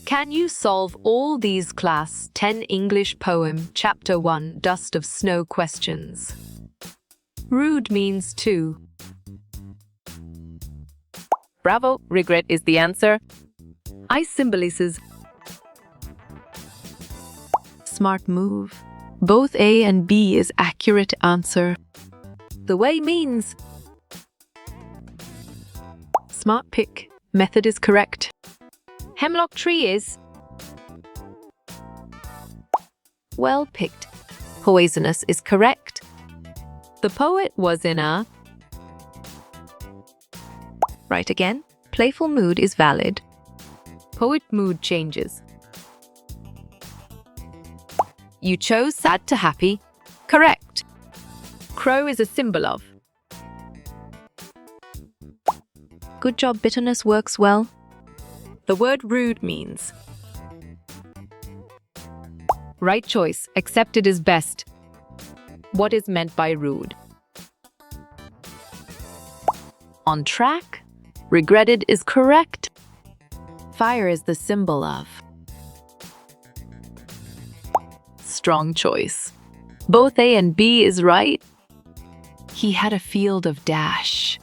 Can you solve all these Class 10 English poem Chapter 1 Dust of Snow questions? Rude means to. Bravo, regret is the answer. I symbolizes. Smart move. Both A and B is accurate answer. The way means. Smart pick. Method is correct. Hemlock tree is. Well picked. Poisonous is correct. The poet was in a. Right again. Playful mood is valid. Poet mood changes. You chose sad to happy. Correct. Crow is a symbol of. Good job, bitterness works well. The word rude means. Right choice, accepted is best. What is meant by rude? On track. Regretted is correct. Fire is the symbol of. Strong choice. Both A and B is right. He had a field of dash.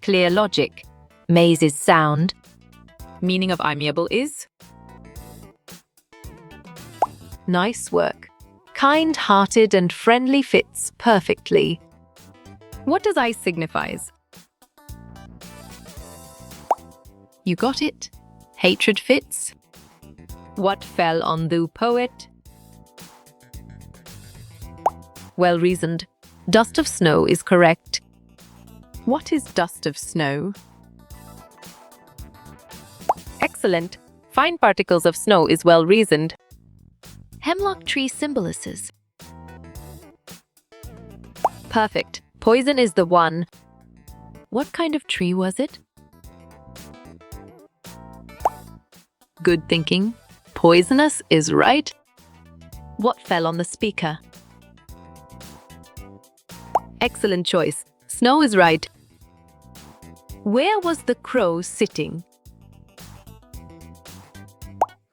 Clear logic. Maze is sound. Meaning of amiable is. Nice work. Kind-hearted and friendly fits perfectly. What does I signifies? You got it. Hatred fits. What fell on the poet? Well reasoned. Dust of snow is correct. What is dust of snow? Excellent. Fine particles of snow is well reasoned. Hemlock tree symbolizes. Perfect. Poison is the one. What kind of tree was it? Good thinking. Poisonous is right. What fell on the speaker? Excellent choice. Snow is right. Where was the crow sitting?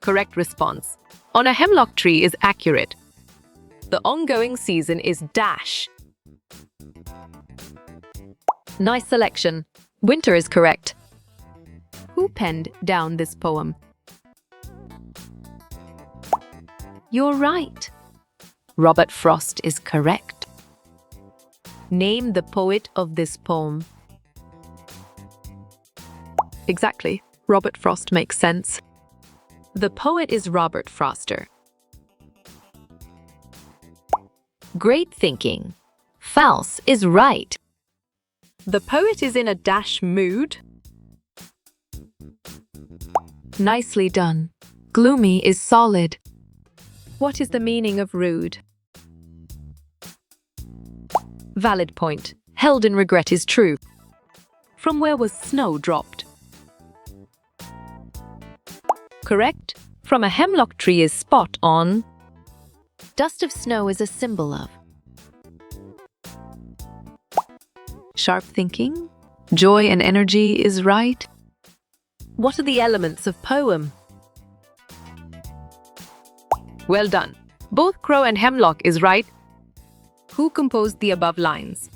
Correct response. On a hemlock tree is accurate. The ongoing season is dash. Nice selection. Winter is correct. Who penned down this poem? You're right. Robert Frost is correct. Name the poet of this poem. Exactly. Robert Frost makes sense. The poet is Robert Froster. Great thinking. False is right. The poet is in a dash mood. Nicely done. Gloomy is solid. What is the meaning of rude? Valid point. Held in regret is true. From where was snow dropped? Correct. From a hemlock tree is spot on. Dust of snow is a symbol of. Sharp thinking. Joy and energy is right. What are the elements of poem? Well done. Both crow and hemlock is right. Who composed the above lines?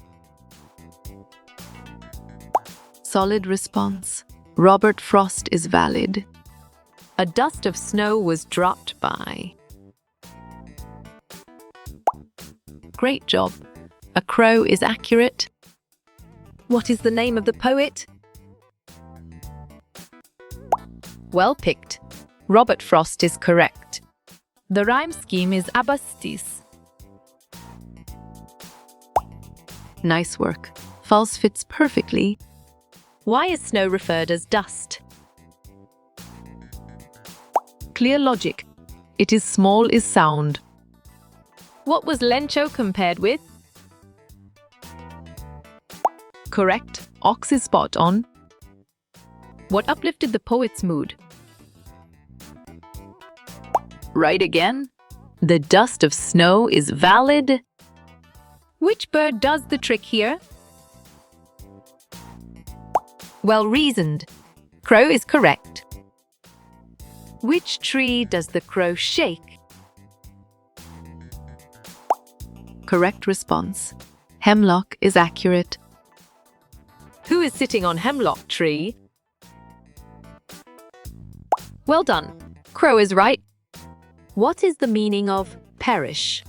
Solid response. Robert Frost is valid. A dust of snow was dropped by. Great job. A crow is accurate. What is the name of the poet? Well picked. Robert Frost is correct. The rhyme scheme is abastis. Nice work. False fits perfectly. Why is snow referred as dust? Clear logic. It is small is sound. What was Lencho compared with? Correct. Ox is spot on. What uplifted the poet's mood? Right again. The dust of snow is valid. Which bird does the trick here? Well reasoned. Crow is correct. Which tree does the crow shake? Correct response. Hemlock is accurate. Who is sitting on hemlock tree? Well done. Crow is right. What is the meaning of perish?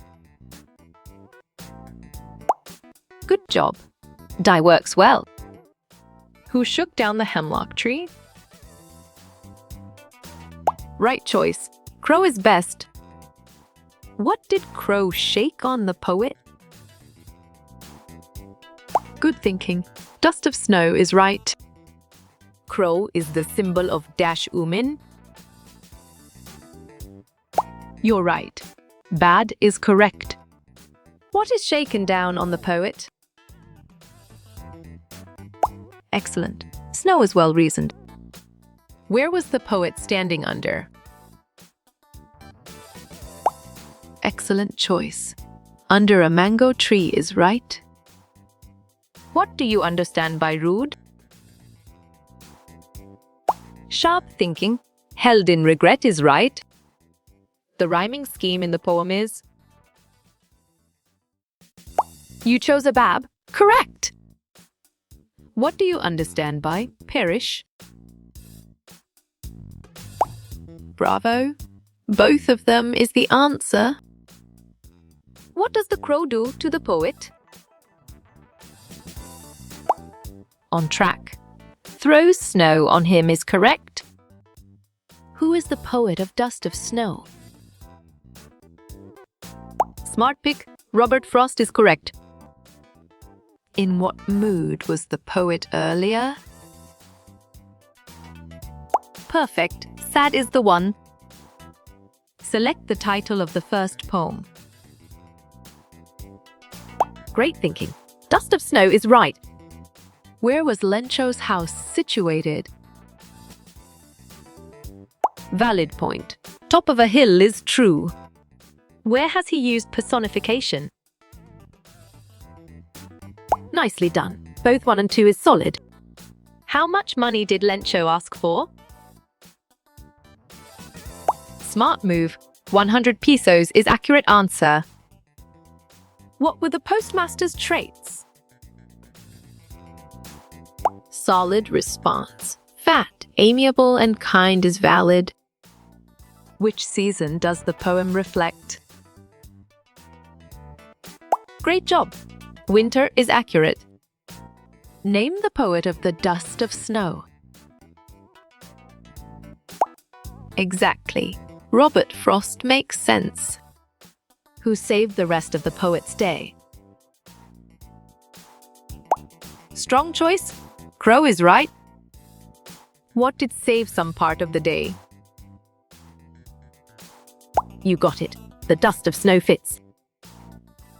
Good job. Die works well. Who shook down the hemlock tree? Right choice. Crow is best. What did crow shake on the poet? Good thinking. Dust of snow is right. Crow is the symbol of dash umin. You're right. Bad is correct. What is shaken down on the poet? Excellent. Snow is well reasoned. Where was the poet standing under? Excellent choice. Under a mango tree is right. What do you understand by rude? Sharp thinking, held in regret is right. The rhyming scheme in the poem is? You chose a bab. Correct! What do you understand by perish? Bravo. Both of them is the answer. What does the crow do to the poet? On track. Throws snow on him is correct. Who is the poet of Dust of Snow? Smart pick. Robert Frost is correct. In what mood was the poet earlier? Perfect. Sad is the one. Select the title of the first poem. Great thinking. Dust of Snow is right. Where was Lencho's house situated? Valid point. Top of a hill is true. Where has he used personification? Nicely done. Both 1 and 2 is solid. How much money did Lencho ask for? Smart move. 100 pesos is accurate answer. What were the postmaster's traits? Solid response. Fat, amiable, and kind is valid. Which season does the poem reflect? Great job. Winter is accurate. Name the poet of the Dust of Snow. Exactly. Robert Frost makes sense. Who saved the rest of the poet's day? Strong choice. Crow is right. What did save some part of the day? You got it. The dust of snow fits.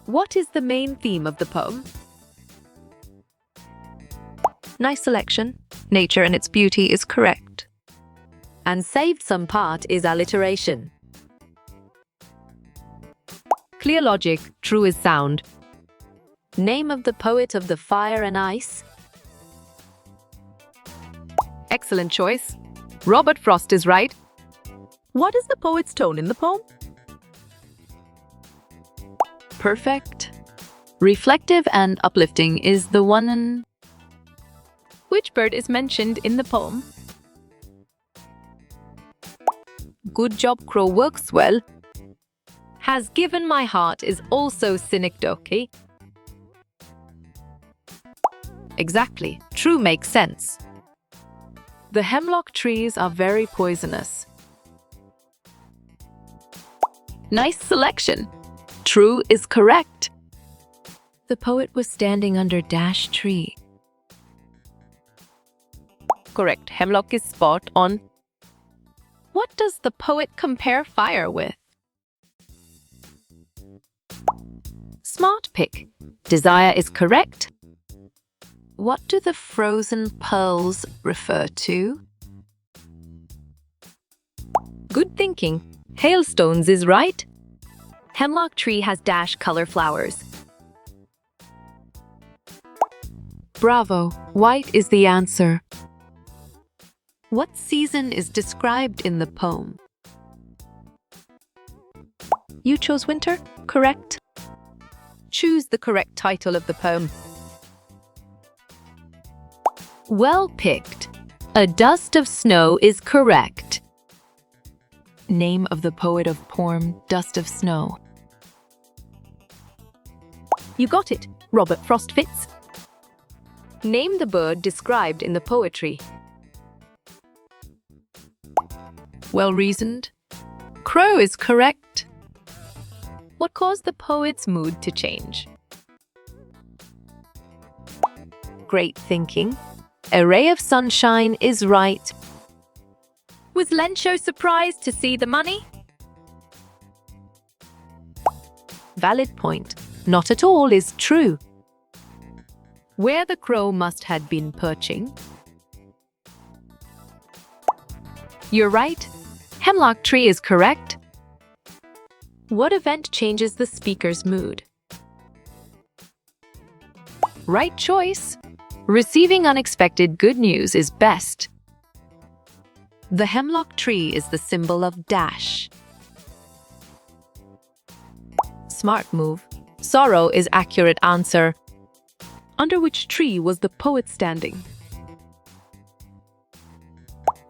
What is the main theme of the poem? Nice selection. Nature and its beauty is correct. And saved some part is alliteration. Clear logic. True is sound. Name of the poet of the fire and ice? Excellent choice. Robert Frost is right. What is the poet's tone in the poem? Perfect. Reflective and uplifting is the one and... Which bird is mentioned in the poem? Good job, Crow works well. Has given my heart is also synecdoche. Exactly. True makes sense. The hemlock trees are very poisonous. Nice selection. True is correct. The poet was standing under dash tree. Correct. Hemlock is spot on. What does the poet compare fire with? Smart pick. Desire is correct. What do the frozen pearls refer to? Good thinking. Hailstones is right. Hemlock tree has dash color flowers. Bravo. White is the answer. What season is described in the poem? You chose winter, correct? Choose the correct title of the poem. Well picked. A Dust of Snow is correct. Name of the poet of poem Dust of Snow. You got it, Robert Frost Fitz. Name the bird described in the poetry. Well reasoned. Crow is correct. What caused the poet's mood to change? Great thinking. A ray of sunshine is right. Was Lencho surprised to see the money? Valid point. Not at all is true. Where the crow must had been perching. You're right. Hemlock tree is correct. What event changes the speaker's mood? Right choice. Receiving unexpected good news is best. The hemlock tree is the symbol of dash. Smart move. Sorrow is accurate answer. Under which tree was the poet standing?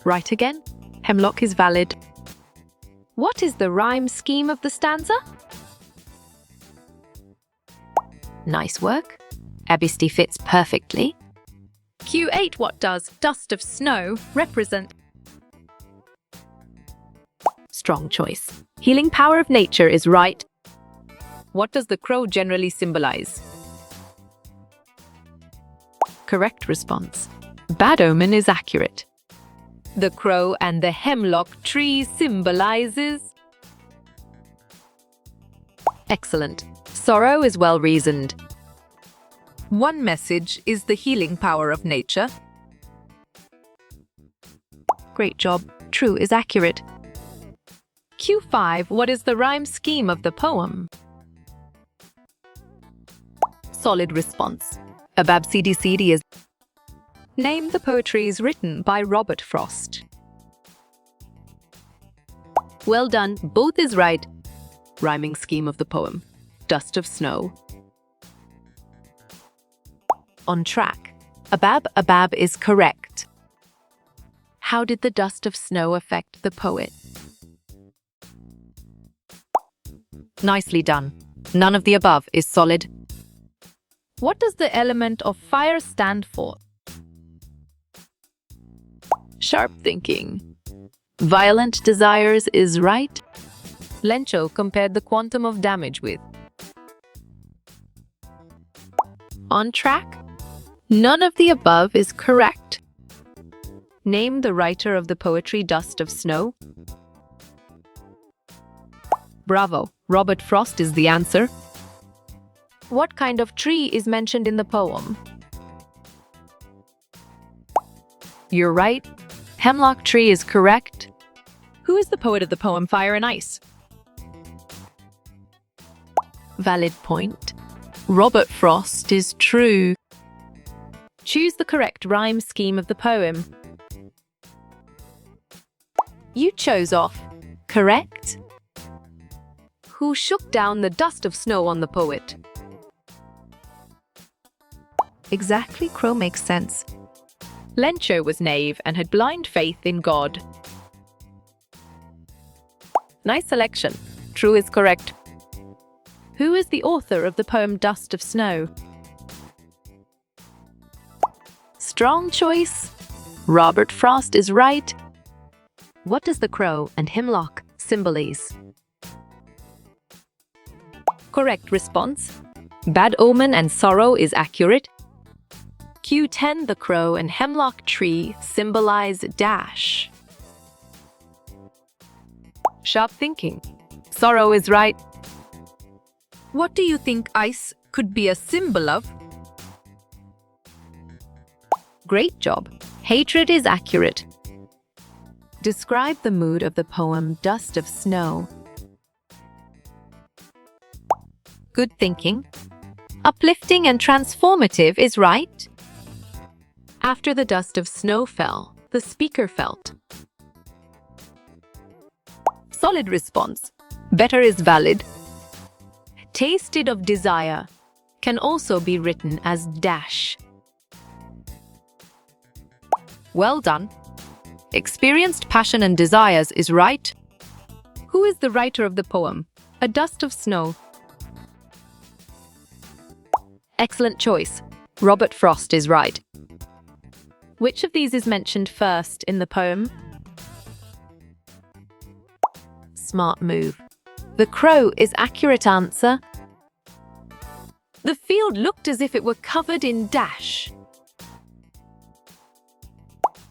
Right again. Hemlock is valid. What is the rhyme scheme of the stanza? Nice work. Abisty fits perfectly. Q8. What does dust of snow represent? Strong choice. Healing power of nature is right. What does the crow generally symbolize? Correct response. Bad omen is accurate. The crow and the hemlock tree symbolizes. Excellent. Sorrow is well reasoned. One message is the healing power of nature. Great job. True is accurate. Q5. What is the rhyme scheme of the poem? Solid response. Abab CD CD is. Name the poetries written by Robert Frost. Well done. Both is right. Rhyming scheme of the poem. Dust of snow. On track. Abab is correct. How did the dust of snow affect the poet? Nicely done. None of the above is solid. What does the element of fire stand for? Sharp thinking. Violent desires is right. Lencho compared the quantum of damage with. On track. None of the above is correct. Name the writer of the poetry Dust of Snow. Bravo. Robert Frost is the answer. What kind of tree is mentioned in the poem? You're right. Hemlock tree is correct. Who is the poet of the poem Fire and Ice? Valid point. Robert Frost is true. Choose the correct rhyme scheme of the poem. You chose off. Correct? Who shook down the dust of snow on the poet? Exactly, Crow makes sense. Lencho was naive and had blind faith in God. Nice selection. True is correct. Who is the author of the poem Dust of Snow? Strong choice. Robert Frost is right. What does the crow and hemlock symbolize? Correct response. Bad omen and sorrow is accurate. Q10. The crow and hemlock tree symbolize dash. Sharp thinking. Sorrow is right. What do you think ice could be a symbol of? Great job. Hatred is accurate. Describe the mood of the poem Dust of Snow. Good thinking. Uplifting and transformative is right. After the dust of snow fell, the speaker felt. Solid response. Better is valid. Tasted of desire can also be written as dash. Well done. Experienced passion and desires is right. Who is the writer of the poem, A Dust of Snow? Excellent choice. Robert Frost is right. Which of these is mentioned first in the poem? Smart move. The crow is accurate answer. The field looked as if it were covered in dash.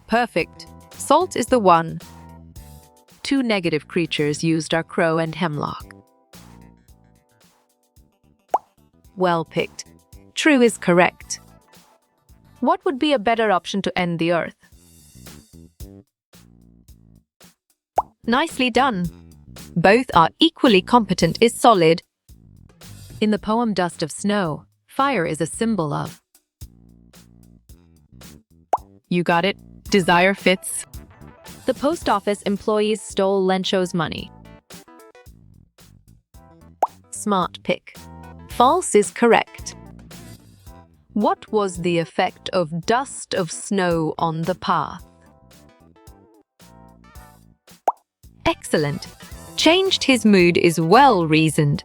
Perfect. Salt is the one. Two negative creatures used are crow and hemlock. Well picked. True is correct. What would be a better option to end the earth? Nicely done. Both are equally competent is solid. In the poem Dust of Snow, fire is a symbol of. You got it. Desire fits. The post office employees stole Lencho's money. Smart pick. False is correct. What was the effect of dust of snow on the path? Excellent. Changed his mood is well reasoned.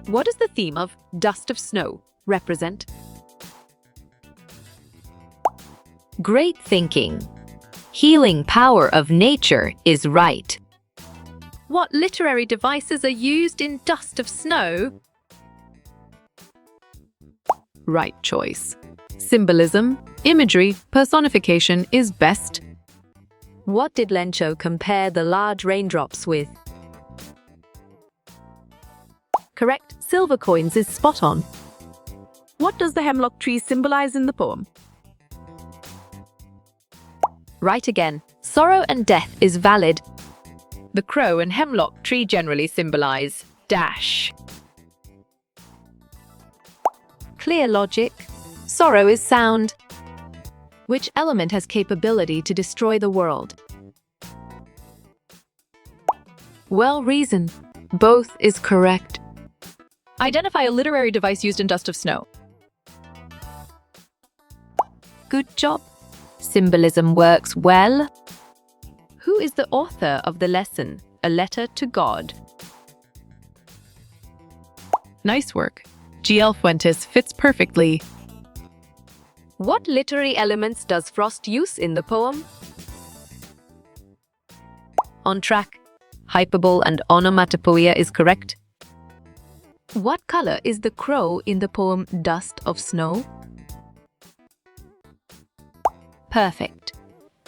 What does the theme of Dust of Snow represent? Great thinking. Healing power of nature is right. What literary devices are used in Dust of Snow? Right choice. Symbolism, imagery, personification is best. What did Lencho compare the large raindrops with? Correct. Silver coins is spot on. What does the hemlock tree symbolize in the poem? Right again. Sorrow and death is valid. The crow and hemlock tree generally symbolize dash. Clear logic. Sorrow is sound. Which element has capability to destroy the world? Well reasoned. Both is correct. Identify a literary device used in Dust of Snow. Good job. Symbolism works well. Who is the author of the lesson, A Letter to God? Nice work. G.L. Fuentes fits perfectly. What literary elements does Frost use in the poem? On track. Hyperbole and onomatopoeia is correct. What color is the crow in the poem Dust of Snow? Perfect.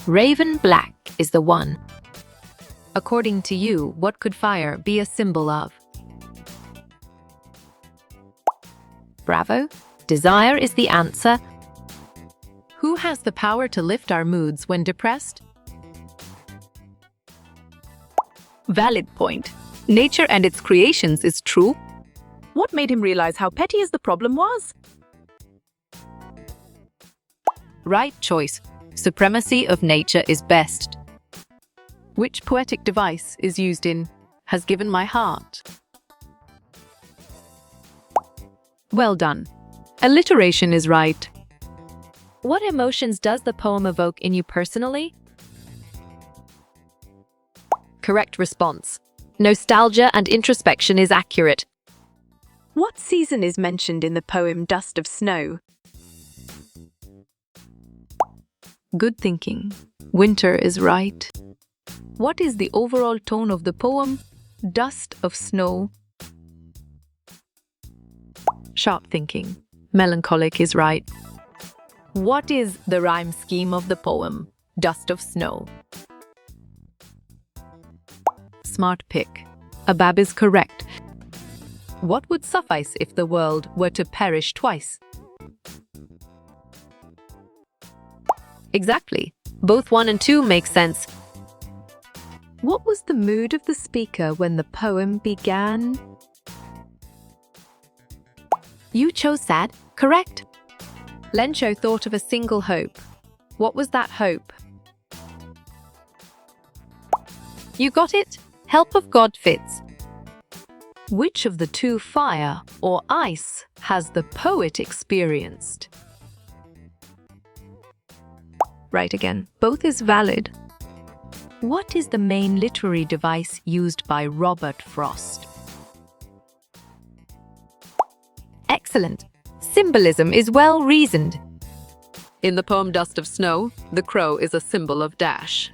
Raven black is the one. According to you, what could fire be a symbol of? Bravo. Desire is the answer. Who has the power to lift our moods when depressed? Valid point. Nature and its creations is true. What made him realize how petty the problem was? Right choice. Supremacy of nature is best. Which poetic device is used in Has Given My Heart? Well done. Alliteration is right. What emotions does the poem evoke in you personally? Correct response. Nostalgia and introspection is accurate. What season is mentioned in the poem Dust of Snow? Good thinking. Winter is right. What is the overall tone of the poem Dust of Snow? Sharp thinking. Melancholic is right. What is the rhyme scheme of the poem Dust of Snow? Smart pick. Abab is correct. What would suffice if the world were to perish twice? Exactly. Both 1 and 2 make sense. What was the mood of the speaker when the poem began? You chose sad. Correct. Lencho thought of a single hope. What was that hope? You got it? Help of God fits. Which of the two, fire or ice, has the poet experienced? Right again. Both is valid. What is the main literary device used by Robert Frost? Excellent. Symbolism is well reasoned. In the poem Dust of Snow, the crow is a symbol of dash.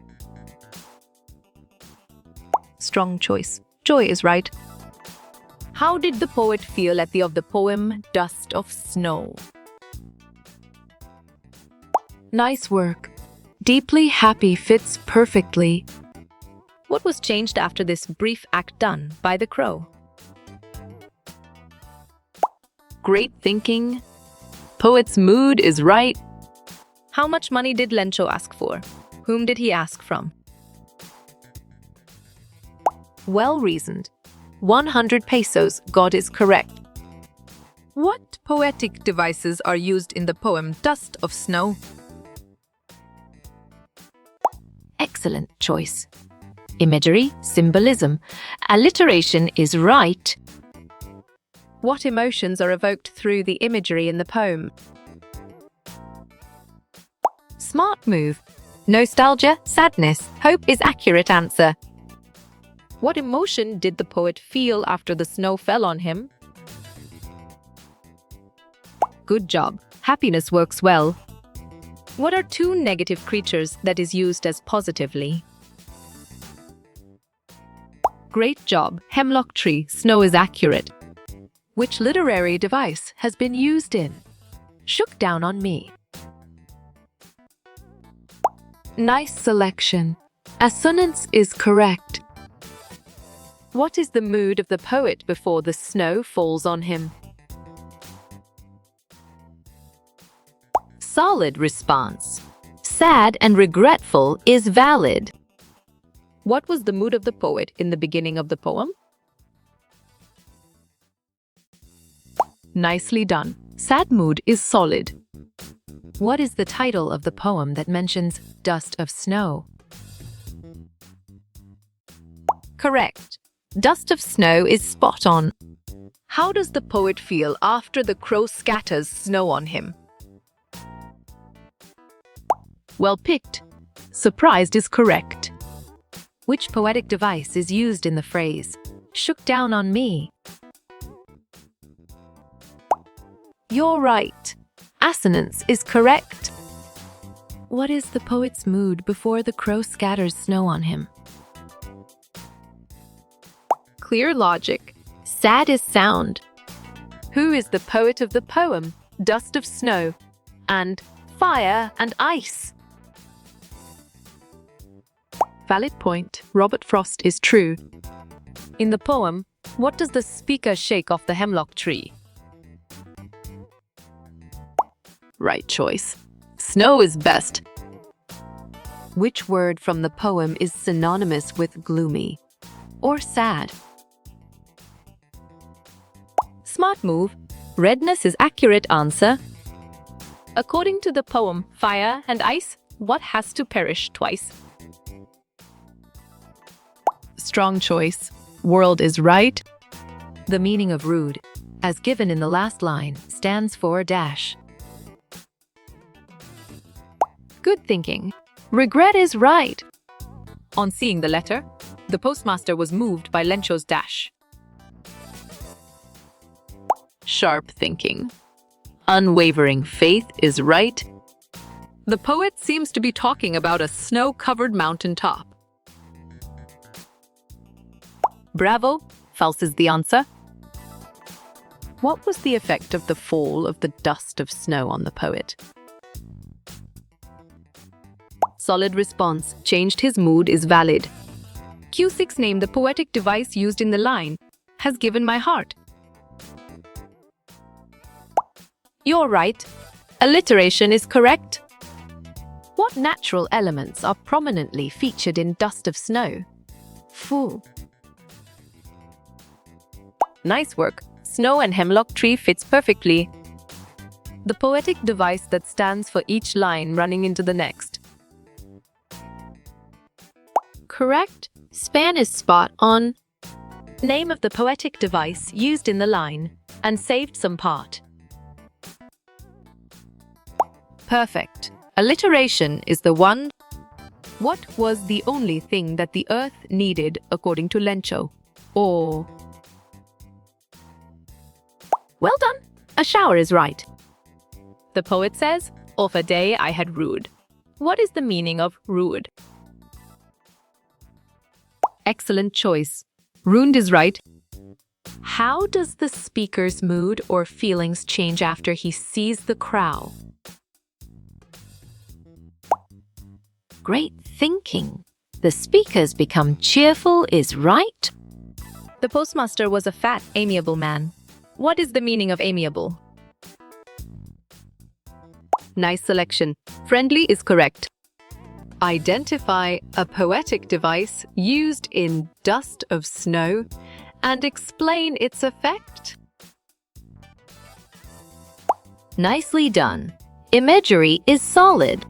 Strong choice. Joy is right. How did the poet feel at the end of the poem Dust of Snow? Nice work. Deeply happy fits perfectly. What was changed after this brief act done by the crow? Great thinking. Poet's mood is right. How much money did Lencho ask for? Whom did he ask from? Well reasoned. 100 pesos, God is correct. What poetic devices are used in the poem Dust of Snow? Excellent choice. Imagery, symbolism, alliteration is right. What emotions are evoked through the imagery in the poem? Smart move. Nostalgia, sadness, hope is accurate answer. What emotion did the poet feel after the snow fell on him? Good job. Happiness works well. What are two negative creatures that is used as positively? Great job. Hemlock tree, snow is accurate. Which literary device has been used in Shook Down on Me? Nice selection. Assonance is correct. What is the mood of the poet before the snow falls on him? Solid response. Sad and regretful is valid. What was the mood of the poet in the beginning of the poem? Nicely done. Sad mood is solid. What is the title of the poem that mentions Dust of Snow? Correct. Dust of Snow is spot on. How does the poet feel after the crow scatters snow on him? Well picked. Surprised is correct. Which poetic device is used in the phrase, shook down on me? You're right. Assonance is correct. What is the poet's mood before the crow scatters snow on him? Clear logic. Sad is sound. Who is the poet of the poem Dust of Snow and Fire and Ice? Valid point. Robert Frost is true. In the poem, what does the speaker shake off the hemlock tree? Right choice. Snow is best. Which word from the poem is synonymous with gloomy or sad? Smart move. Redness is accurate answer. According to the poem Fire and Ice, what has to perish twice? Strong choice. World is right. The meaning of rude, as given in the last line, stands for dash. Good thinking. Regret is right. On seeing the letter, the postmaster was moved by Lencho's dash. Sharp thinking. Unwavering faith is right. The poet seems to be talking about a snow-covered mountaintop. Bravo. False is the answer. What was the effect of the fall of the dust of snow on the poet? Solid response. Changed his mood is valid. Q6 named the poetic device used in the line, has given my heart. You're right. Alliteration is correct. What natural elements are prominently featured in Dust of Snow? Full. Nice work. Snow and hemlock tree fits perfectly. The poetic device that stands for each line running into the next. correct. Span is spot on. Name of the poetic device used in the line and saved some part. Perfect. Alliteration is the one. What was the only thing that the earth needed according to Lencho? Or Well done. A shower is right. The poet says, "Of a day I had rued." What is the meaning of rued? Excellent choice. Ruined is right. how does the speaker's mood or feelings change after he sees the crow? Great thinking. The speakers become cheerful is right. The postmaster was a fat, amiable man. What is the meaning of amiable? Nice selection. Friendly is correct. Identify a poetic device used in Dust of Snow and explain its effect. Nicely done. Imagery is solid.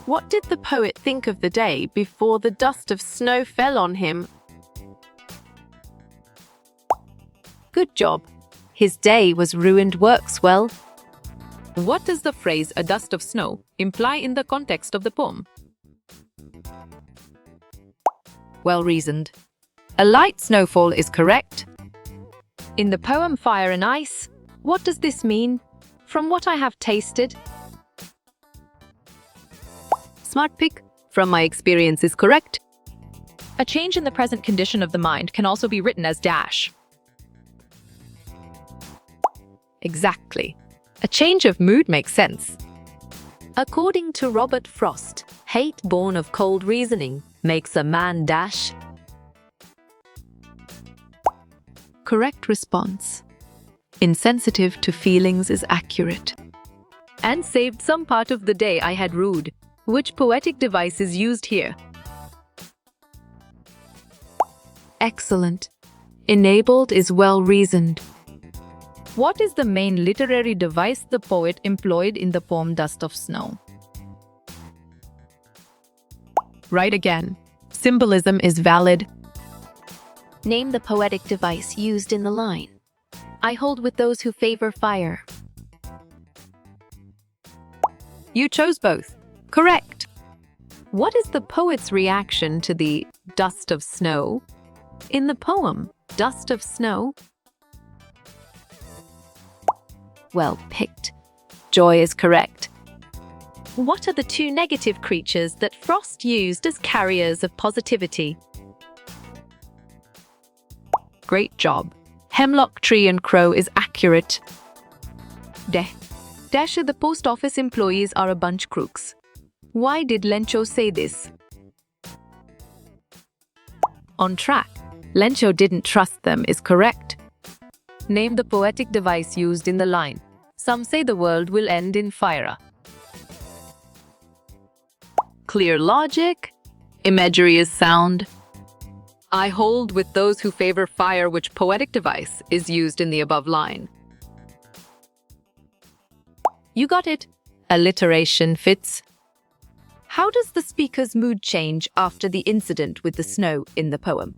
What did the poet think of the day before the dust of snow fell on him? Good job. His day was ruined works well. What does the phrase "a dust of snow" imply in the context of the poem? Well reasoned. A light snowfall is correct. In the poem Fire and Ice, what does this mean? From what I have tasted. Smart pick. From my experience is correct. A change in the present condition of the mind can also be written as dash. Exactly. A change of mood makes sense. According to Robert Frost, hate born of cold reasoning makes a man dash. Correct response. Insensitive to feelings is accurate. And saved some part of the day I had rued. Which poetic device is used here? Excellent. Enabled is well reasoned. What is the main literary device the poet employed in the poem Dust of Snow? Right again. Symbolism is valid. Name the poetic device used in the line. I hold with those who favor fire. You chose both. Correct. What is the poet's reaction to the dust of snow? In the poem, Dust of Snow. Well picked. Joy is correct. What are the two negative creatures that Frost used as carriers of positivity? Great job. Hemlock tree and crow is accurate. Dash, the post office employees are a bunch crooks. Why did Lencho say this? On track. Lencho didn't trust them is correct. Name the poetic device used in the line. Some say the world will end in fire. Clear logic. Imagery is sound. I hold with those who favor fire, which poetic device is used in the above line. You got it. Alliteration fits. How does the speaker's mood change after the incident with the snow in the poem?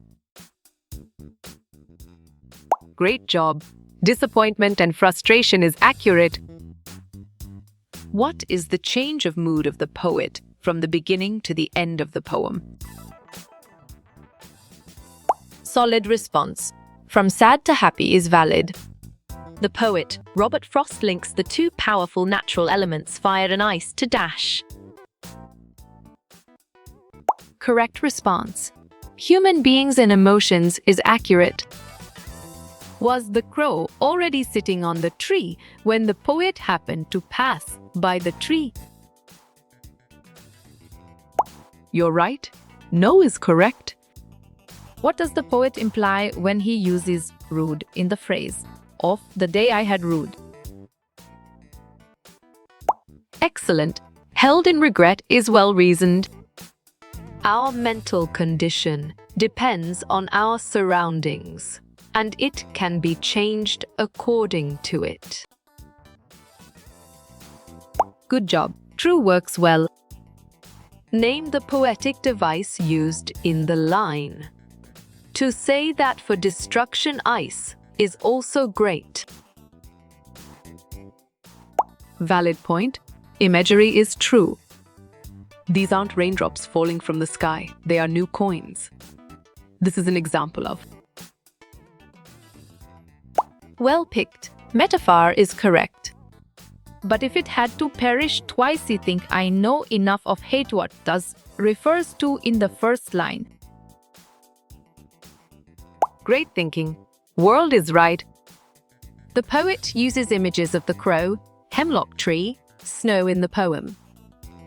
Great job. Disappointment and frustration is accurate. What is the change of mood of the poet from the beginning to the end of the poem? Solid response. From sad to happy is valid. The poet, Robert Frost, links the two powerful natural elements, fire and ice, to dash. Correct response. Human beings and emotions is accurate. Was the crow already sitting on the tree when the poet happened to pass by the tree? You're right. No is correct. What does the poet imply when he uses rude in the phrase, "Of the day I had rued"? Excellent. Held in regret is well reasoned. Our mental condition depends on our surroundings, and it can be changed according to it. Good job. True works well. Name the poetic device used in the line. To say that for destruction ice is also great. Valid point. Imagery is true. These aren't raindrops falling from the sky, they are new coins. This is an example of. Well picked. Metaphor is correct. But if it had to perish twice, you think I know enough of hate what does refers to in the first line. Great thinking. World is right. The poet uses images of the crow, hemlock tree, snow in the poem.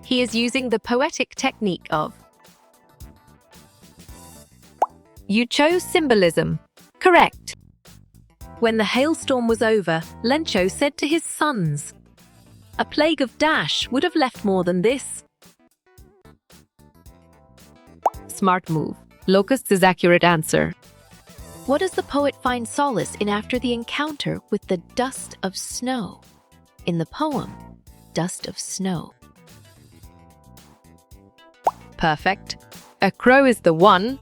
He is using the poetic technique of. You chose symbolism. Correct. When the hailstorm was over, Lencho said to his sons, "A plague of dash would have left more than this." Smart move. Locusts is accurate answer. What does the poet find solace in after the encounter with the dust of snow? In the poem, Dust of Snow. Perfect. A crow is the one.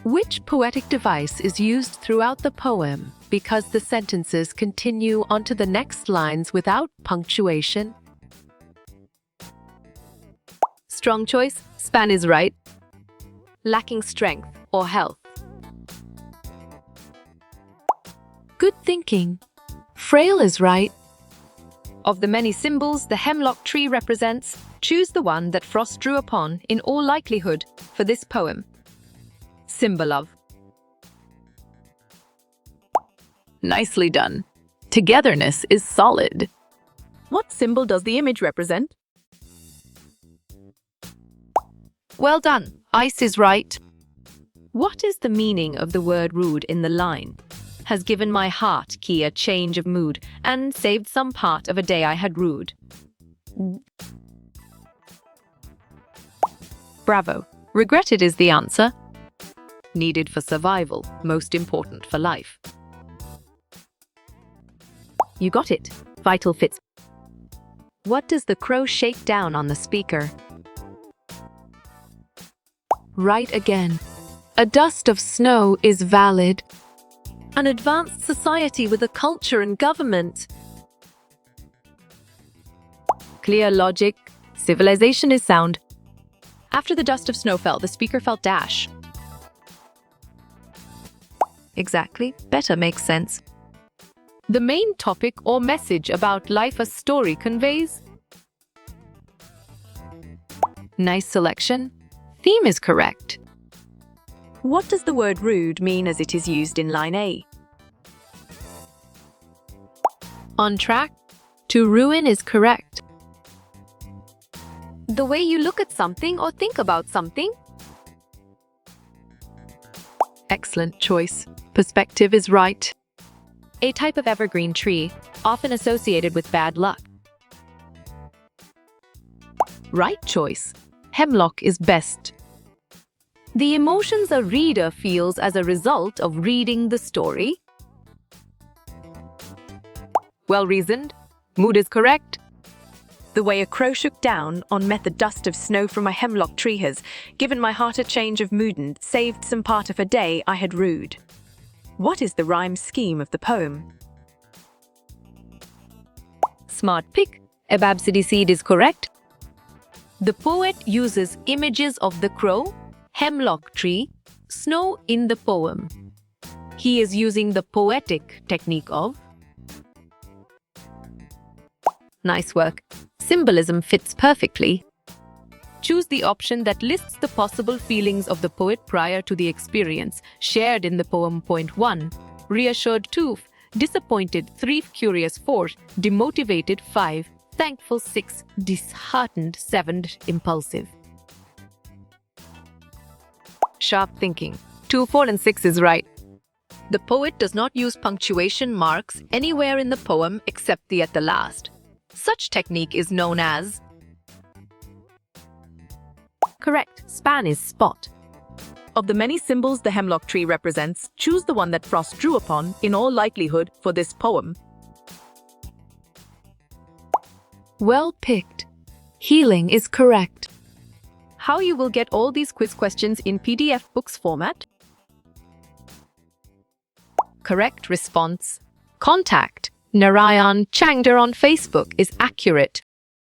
Which poetic device is used throughout the poem because the sentences continue onto the next lines without punctuation? Strong choice. Span is right. Lacking strength or health. Good thinking. Frail is right. Of the many symbols the hemlock tree represents, choose the one that Frost drew upon, in all likelihood, for this poem. Symbol of. Nicely done. Togetherness is solid. What symbol does the image represent? Well done. Ice is right. What is the meaning of the word rude in the line? Has given my heart key a change of mood and saved some part of a day I had rued. Bravo. Regretted is the answer. Needed for survival, most important for life. You got it. Vital fits. What does the crow shake down on the speaker? Right again. A dust of snow is valid. An advanced society with a culture and government. Clear logic. Civilization is sound. After the dust of snow fell, the speaker felt dash. Exactly. Better makes sense. The main topic or message about life a story conveys. Nice selection. Theme is correct. What does the word rude mean as it is used in line A? On track. To ruin is correct. The way you look at something or think about something. Excellent choice. Perspective is right. A type of evergreen tree, often associated with bad luck. Right choice. Hemlock is best. The emotions a reader feels as a result of reading the story. Well reasoned. Mood is correct. The way a crow shook down on met the dust of snow from a hemlock tree has given my heart a change of mood and saved some part of a day I had rued. What is the rhyme scheme of the poem? Smart pick. Ababsidy seed is correct. The poet uses images of the crow, hemlock tree, snow in the poem. He is using the poetic technique of. Nice work. Symbolism fits perfectly. Choose the option that lists the possible feelings of the poet prior to the experience shared in the poem. Point 1. Reassured 2. Disappointed 3. Curious 4. Demotivated 5. Thankful 6. Disheartened 7. Impulsive. Sharp thinking. 2, 4, and 6 is right. The poet does not use punctuation marks anywhere in the poem except the at the last. Such technique is known as. Correct. Span is spot. Of the many symbols the hemlock tree represents, choose the one that Frost drew upon, in all likelihood, for this poem. Well picked. Healing is correct. how you will get all these quiz questions in PDF books format? Correct response. Contact Narayan Changder on Facebook is accurate.